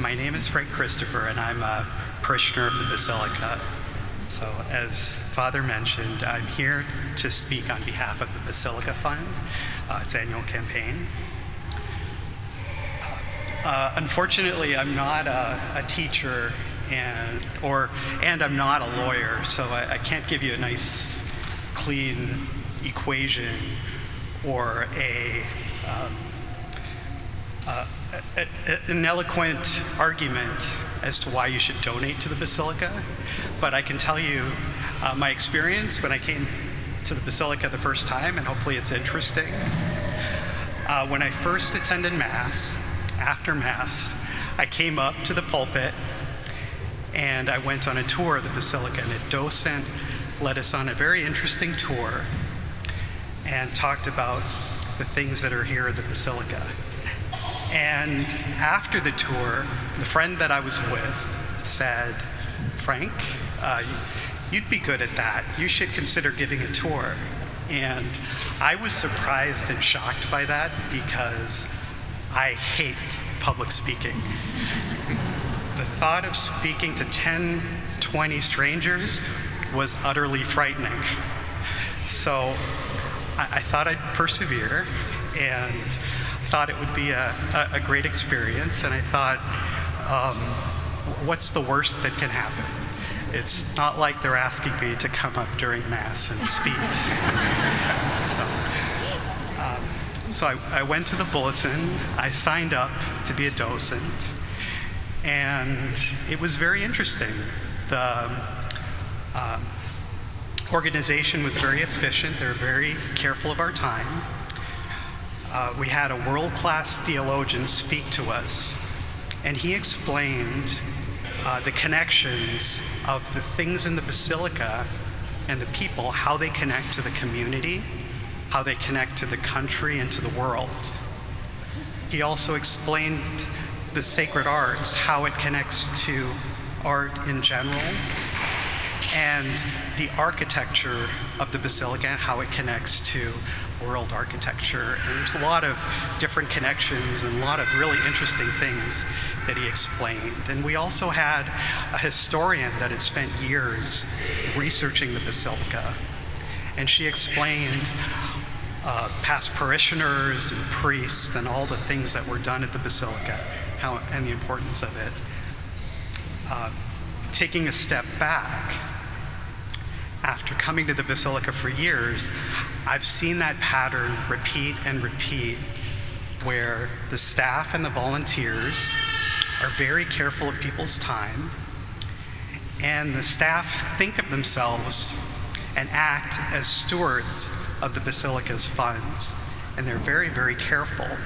my name is Frank Christopher, and I'm a parishioner of the Basilica. So as Father mentioned, I'm here to speak on behalf of the Basilica Fund, its annual campaign. Unfortunately, I'm not a teacher and I'm not a lawyer, so I can't give you a nice, clean equation or an eloquent argument as to why you should donate to the Basilica. But I can tell you my experience when I came to the Basilica the first time, and hopefully it's interesting. When I first attended Mass, after Mass, I came up to the pulpit and I went on a tour of the Basilica, and a docent led us on a very interesting tour and talked about the things that are here at the Basilica. And after the tour, the friend that I was with said, "Frank, you'd be good at that. You should consider giving a tour." And I was surprised and shocked by that because I hate public speaking. The thought of speaking to 10, 20 strangers was utterly frightening. So I thought I'd persevere, and thought it would be a great experience, and I thought, what's the worst that can happen? It's not like they're asking me to come up during Mass and speak. So I went to the bulletin, I signed up to be a docent, and it was very interesting. The organization was very efficient. They were very careful of our time. We had a world-class theologian speak to us, and he explained the connections of the things in the Basilica and the people, how they connect to the community, how they connect to the country and to the world. He also explained the sacred arts, how it connects to art in general, and the architecture of the Basilica, how it connects to world architecture. And there's a lot of different connections and a lot of really interesting things that he explained. And we also had a historian that had spent years researching the Basilica, and she explained past parishioners and priests and all the things that were done at the Basilica, and the importance of it. Taking a step back, after coming to the Basilica for years, I've seen that pattern repeat and repeat, where the staff and the volunteers are very careful of people's time, and the staff think of themselves and act as stewards of the Basilica's funds, and they're very, very careful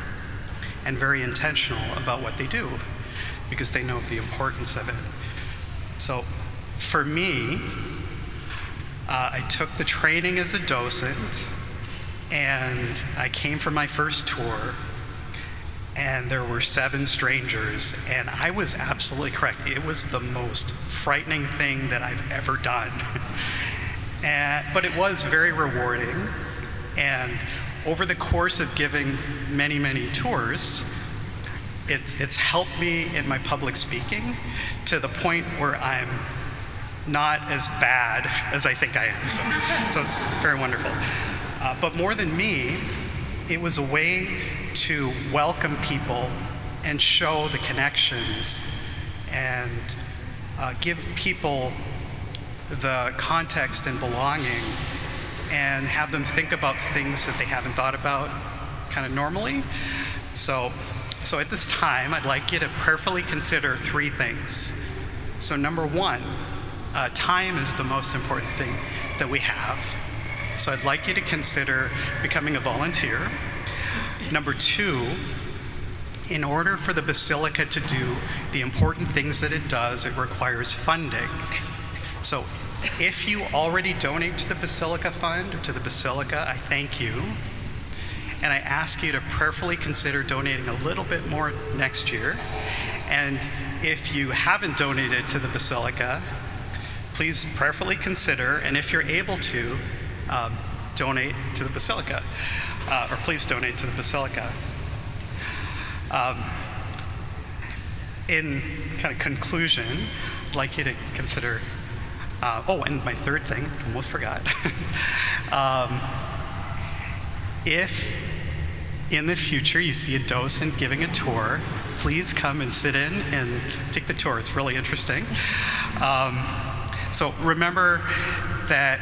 and very intentional about what they do because they know the importance of it. So for me, I took the training as a docent, and I came for my first tour, and there were 7 strangers, and I was absolutely correct. It was the most frightening thing that I've ever done. But it was very rewarding, and over the course of giving many, many tours, it's helped me in my public speaking to the point where I'm not as bad as I think I am. So it's very wonderful. But more than me, it was a way to welcome people and show the connections and give people the context and belonging, and have them think about things that they haven't thought about kind of normally. So at this time, I'd like you to prayerfully consider 3 things. So number 1, time is the most important thing that we have. So I'd like you to consider becoming a volunteer. Number 2, in order for the Basilica to do the important things that it does, it requires funding. So if you already donate to the Basilica Fund or to the Basilica, I thank you. And I ask you to prayerfully consider donating a little bit more next year. And if you haven't donated to the Basilica, please prayerfully consider, and if you're able to, donate to the Basilica, or please donate to the Basilica. in kind of conclusion, I'd like you to consider, and my third thing, almost forgot. If in the future you see a docent giving a tour, please come and sit in and take the tour. It's really interesting. So remember that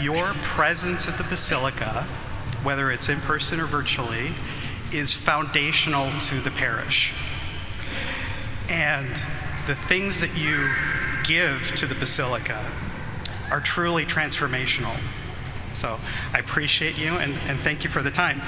your presence at the Basilica, whether it's in person or virtually, is foundational to the parish. And the things that you give to the Basilica are truly transformational. So I appreciate you and thank you for the time.